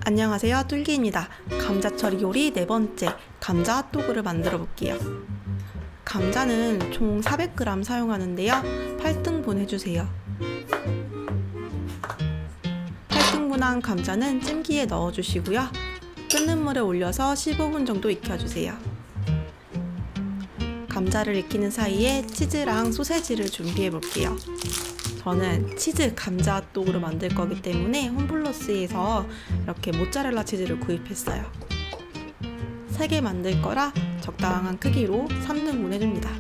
안녕하세요, 뚫기입니다. 감자처리 요리 네 번째, 감자 핫도그를 만들어 볼게요. 감자는 총 400g 사용하는데요. 8등분 해주세요. 8등분한 감자는 찜기에 넣어주시고요. 끓는 물에 올려서 15분 정도 익혀주세요. 감자를 익히는 사이에 치즈랑 소세지를 준비해 볼게요. 저는 치즈 감자 핫도그를 만들 거기 때문에 홈플러스에서 이렇게 모짜렐라 치즈를 구입했어요. 3개 만들 거라 적당한 크기로 3등분 해줍니다.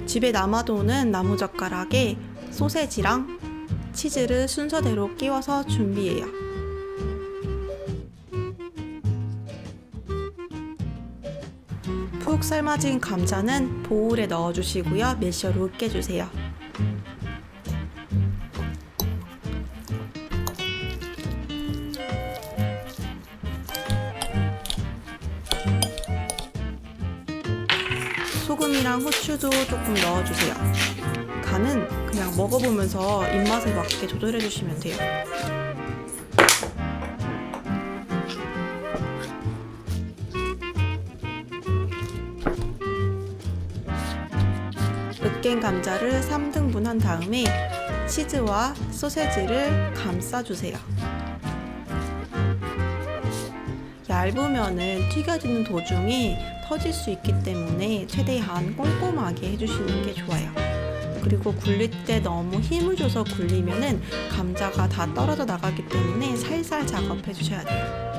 집에 남아도는 나무젓가락에 소세지랑 치즈를 순서대로 끼워서 준비해요. 푹 삶아진 감자는 보울에 넣어주시고요. 매셔로 으깨주세요. 소금이랑 후추도 조금 넣어주세요. 간은 그냥 먹어보면서 입맛에 맞게 조절해주시면 돼요. 으깬 감자를 3등분 한 다음에 치즈와 소세지를 감싸주세요. 얇으면은 튀겨지는 도중에 터질 수 있기 때문에 최대한 꼼꼼하게 해주시는 게 좋아요. 그리고 굴릴 때 너무 힘을 줘서 굴리면은 감자가 다 떨어져 나가기 때문에 살살 작업해 주셔야 돼요.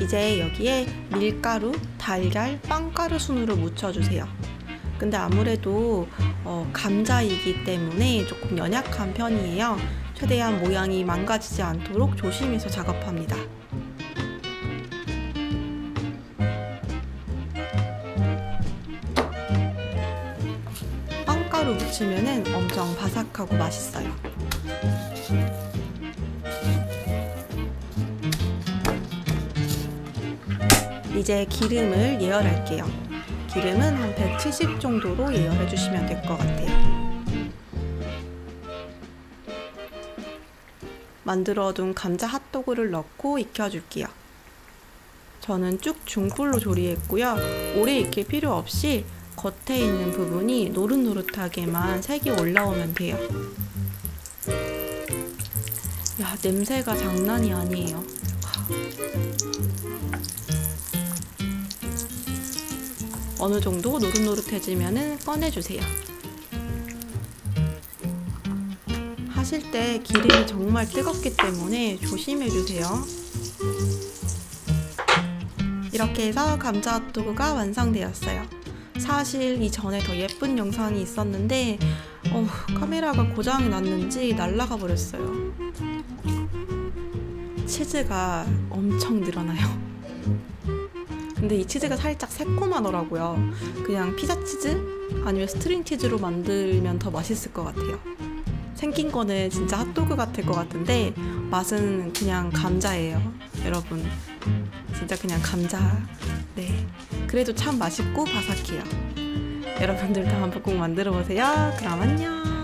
이제 여기에 밀가루, 달걀, 빵가루 순으로 묻혀주세요. 근데 아무래도 감자이기 때문에 조금 연약한 편이에요. 최대한 모양이 망가지지 않도록 조심해서 작업합니다. 빵가루 묻히면 엄청 바삭하고 맛있어요. 이제 기름을 예열할게요. 기름은 한 170 정도로 예열해 주시면 될 것 같아요. 만들어둔 감자 핫도그를 넣고 익혀줄게요. 저는 쭉 중불로 조리했고요. 오래 익힐 필요 없이 겉에 있는 부분이 노릇노릇하게만 색이 올라오면 돼요. 야, 냄새가 장난이 아니에요. 어느 정도 노릇노릇해지면 꺼내주세요. 하실 때 기름이 정말 뜨겁기 때문에 조심해주세요. 이렇게 해서 감자 핫도그가 완성되었어요. 사실 이전에 더 예쁜 영상이 있었는데 카메라가 고장이 났는지 날아가 버렸어요. 치즈가 엄청 늘어나요. 근데 이 치즈가 살짝 새콤하더라고요. 그냥 피자 치즈 아니면 스트링 치즈로 만들면 더 맛있을 것 같아요. 생긴 거는 진짜 핫도그 같을 것 같은데 맛은 그냥 감자예요. 여러분, 진짜 그냥 감자. 네, 그래도 참 맛있고 바삭해요. 여러분들도 한번 꼭 만들어 보세요. 그럼 안녕.